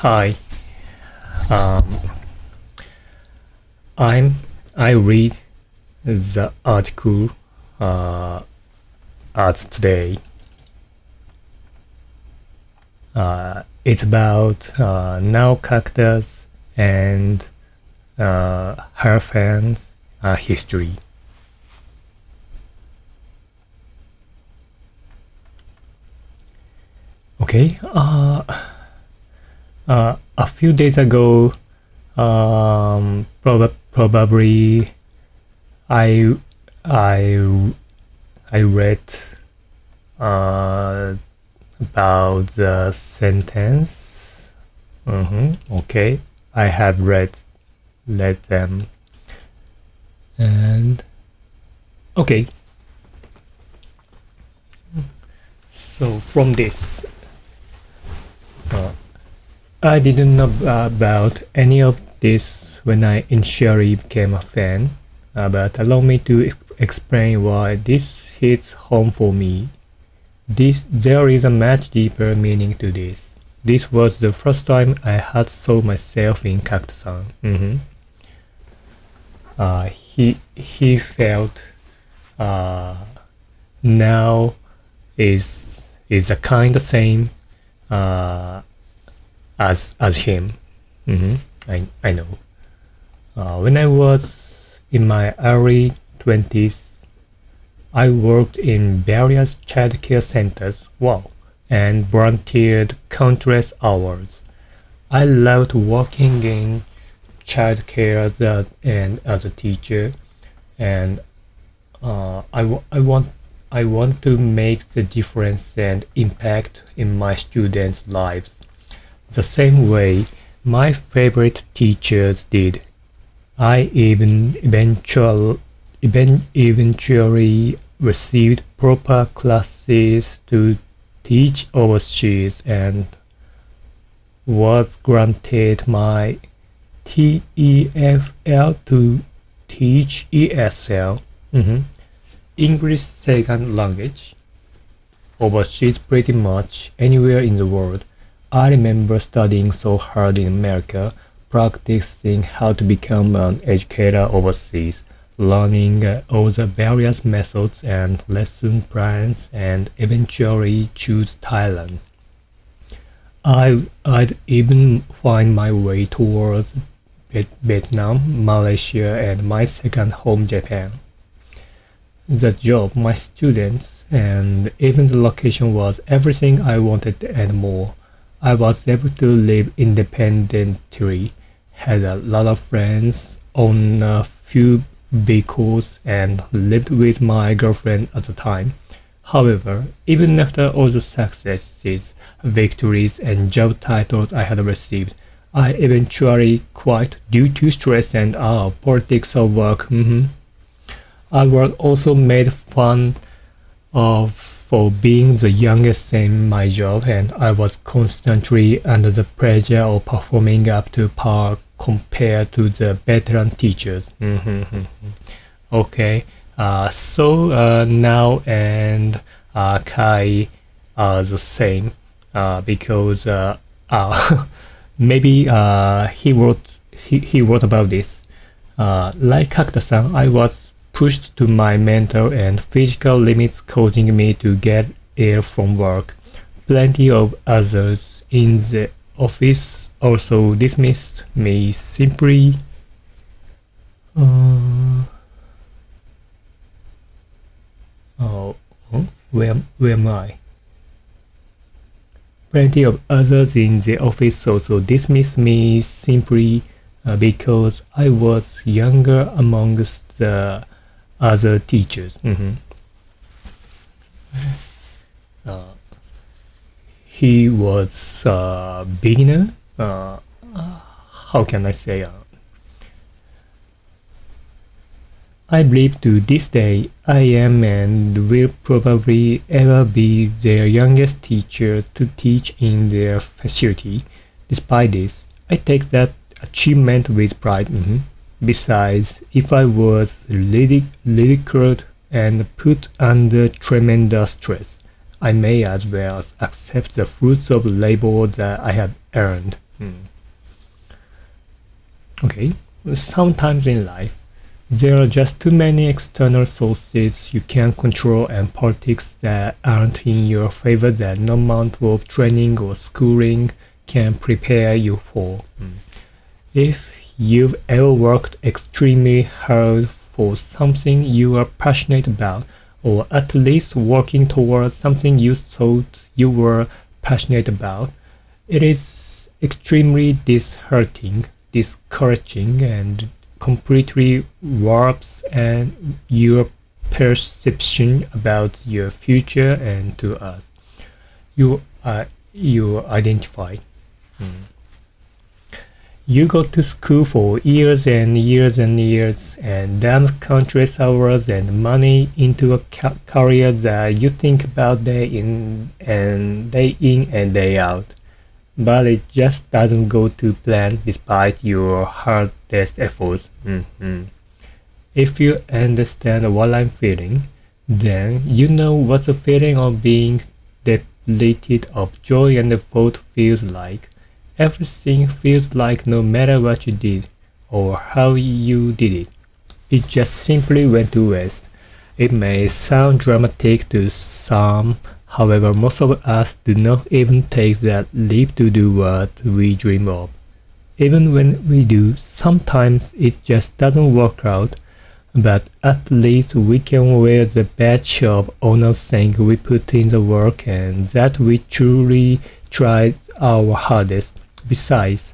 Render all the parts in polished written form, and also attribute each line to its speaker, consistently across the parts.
Speaker 1: Hi, um, I read the article uh, as today. It's about now Kakutas and her fans' history. Okay. A few days ago, probably I I I read uh, about the sentence. Okay, I have read them, and okay. So from this, uh, I didn't know about any of this when I initially became a fan, but allow me to explain why this hits home for me. There is a much deeper meaning to this. This was the first time I had saw myself in Kakuta-san. He felt uh, now is a kind of same uh, as him. I know. When I was in my early 20s, I worked in various childcare centers. Wow, and volunteered countless hours. I loved working in childcare and as a teacher, and I want to make the difference and impact in my students' lives the same way my favorite teachers did. I eventually received proper classes to teach overseas and was granted my TEFL to teach ESL, English second language, overseas pretty much anywhere in the world. I remember studying so hard in America, practicing how to become an educator overseas, learning all the various methods and lesson plans, and eventually choose Thailand. I'd even find my way towards Vietnam, Malaysia, and my second home, Japan. The job, my students, and even the location was everything I wanted and more. I was able to live independently, had a lot of friends, owned a few vehicles, and lived with my girlfriend at the time. However, even after all the successes, victories, and job titles I had received, I eventually quit due to stress and politics of work. I was also made fun of for being the youngest in my job, and I was constantly under the pressure of performing up to par compared to the veteran teachers. Okay, so now and Kai are the same because maybe he wrote about this. Like Kakuta-san, I was pushed to my mental and physical limits, causing me to get ill from work. Plenty of others in the office also dismissed me simply. Oh, where am I? Plenty of others in the office also dismissed me simply because I was younger amongst the other teachers. Uh, he was a beginner. How can I say? I believe to this day I am and will probably ever be their youngest teacher to teach in their facility. Despite this, I take that achievement with pride. Besides, if I was ridiculed and put under tremendous stress, I may as well accept the fruits of labor that I have earned. Hmm. Okay. Sometimes in life, there are just too many external sources you can't control and politics that aren't in your favor that no amount of training or schooling can prepare you for. If you've ever worked extremely hard for something you are passionate about, or at least working towards something you thought you were passionate about, it is extremely disheartening, discouraging, and completely warps and your perception about your future and to us. You identify. Mm. You go to school for years and years and years and damn countless hours and money into a career that you think about day in and day out. But it just doesn't go to plan despite your hardest efforts. If you understand what I'm feeling, then you know what the feeling of being depleted of joy and effort feels like. Everything feels like no matter what you did or how you did it, it just simply went to waste. It may sound dramatic to some, however, most of us do not even take that leap to do what we dream of. Even when we do, sometimes it just doesn't work out, but at least we can wear the badge of honor saying we put in the work and that we truly tried our hardest. Besides,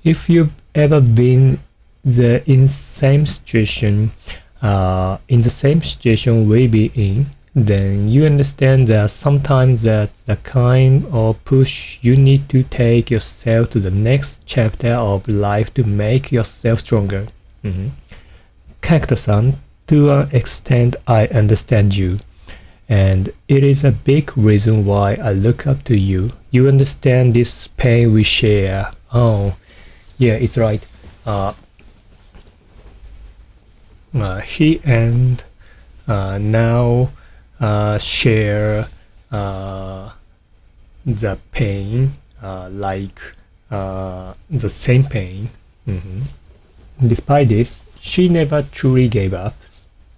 Speaker 1: if you've ever been in the same situation we be in, then you understand that sometimes that's the kind of push you need to take yourself to the next chapter of life to make yourself stronger. Kakuta-san, to an extent I understand you, and it is a big reason why I look up to you. You understand this pain we share. Oh, yeah, it's right. He and now share the pain, the same pain. Despite this, she never truly gave up.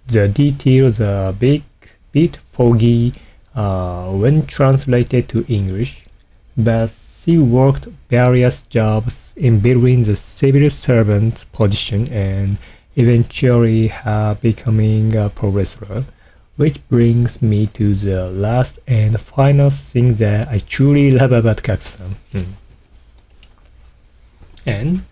Speaker 1: The details are a bit foggy when translated to English, but she worked various jobs in between the civil servant position and eventually becoming a professor, which brings me to the last and final thing that I truly love about Kakuta. And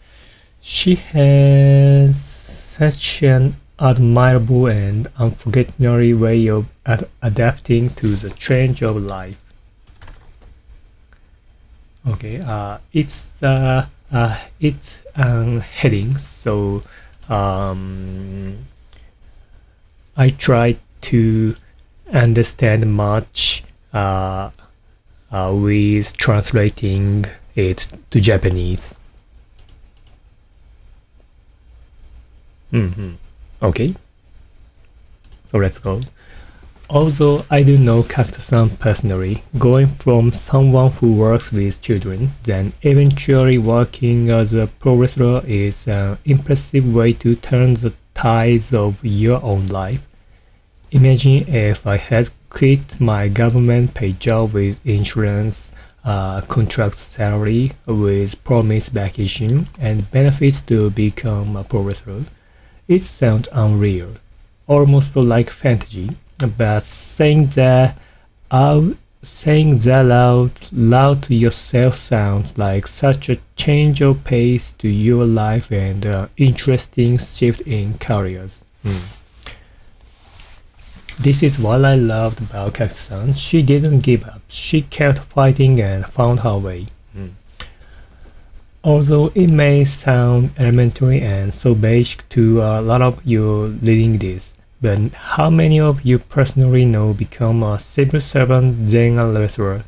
Speaker 1: she has such an admirable and unforgettable way of adapting to the change of life. Okay, it's heading, so I try to understand much with translating it to Japanese. Okay, so let's go. Although I do know Kakuta-san personally, going from someone who works with children, then eventually working as a professor is an impressive way to turn the tides of your own life. Imagine if I had quit my government paid job with insurance, contract salary with promised vacation and benefits to become a professor. It sounds unreal, almost like fantasy, but saying that loud to yourself sounds like such a change of pace to your life and an interesting shift in careers. This is what I loved about Kakuta-san. She didn't give up. She kept fighting and found her way. Although it may sound elementary and so basic to a lot of you reading this, but how many of you personally know become a civil servant then a lecturer?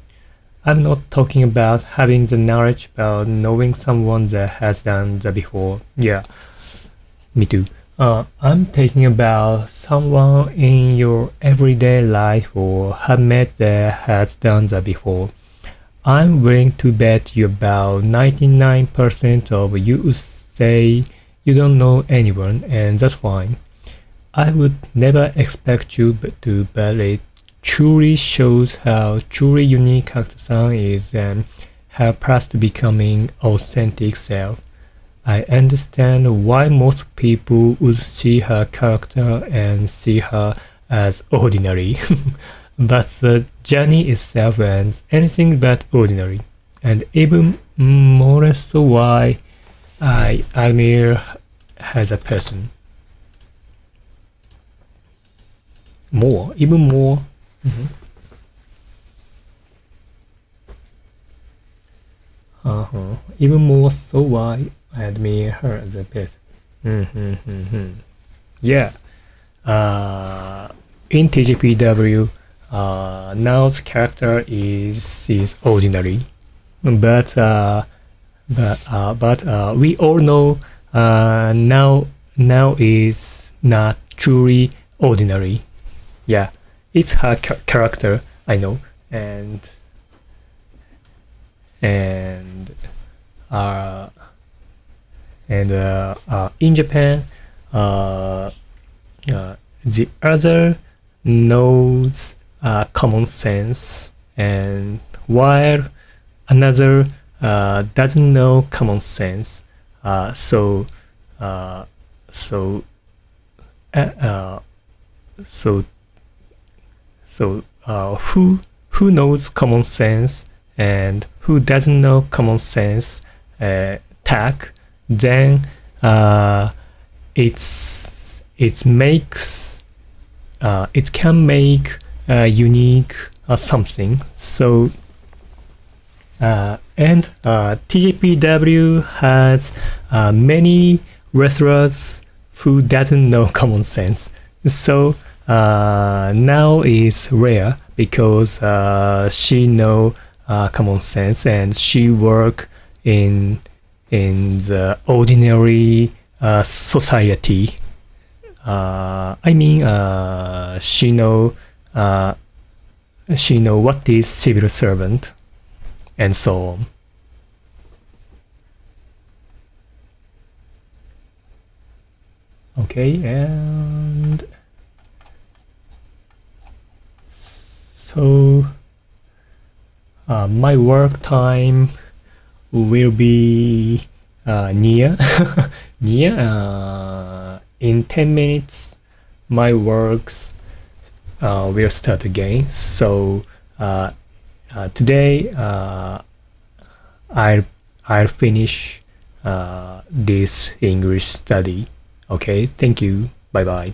Speaker 1: I'm not talking about having the knowledge about knowing someone that has done that before. Yeah, me too. I'm talking about someone in your everyday life or have met that has done that before. I'm willing to bet you about 99% of you say you don't know anyone, and that's fine. I would never expect you to, but it truly shows how truly unique Kakuta-san is and her past becoming authentic self. I understand why most people would see her character and see her as ordinary, but the journey itself is anything but ordinary, and even more so why I admire her as a person. Even more. Mhm. Even more so why I admire her as a person. Yeah. In TGPW, Nao's character is ordinary, but we all know Nao is not truly ordinary. Yeah, it's her character, I know, and uh, in Japan, the other knows common sense, and while another doesn't know common sense. So uh, so uh, uh, so who knows common sense and who doesn't know common sense tag, then it makes it can make unique something. So and TJPW has many wrestlers who doesn't know common sense. So now is rare because she know common sense and she work in the ordinary society. She know what is civil servant and so on. Okay, and so my work time will be near in 10 minutes my works will start again. So today I'll finish this English study. Okay, thank you. Bye bye.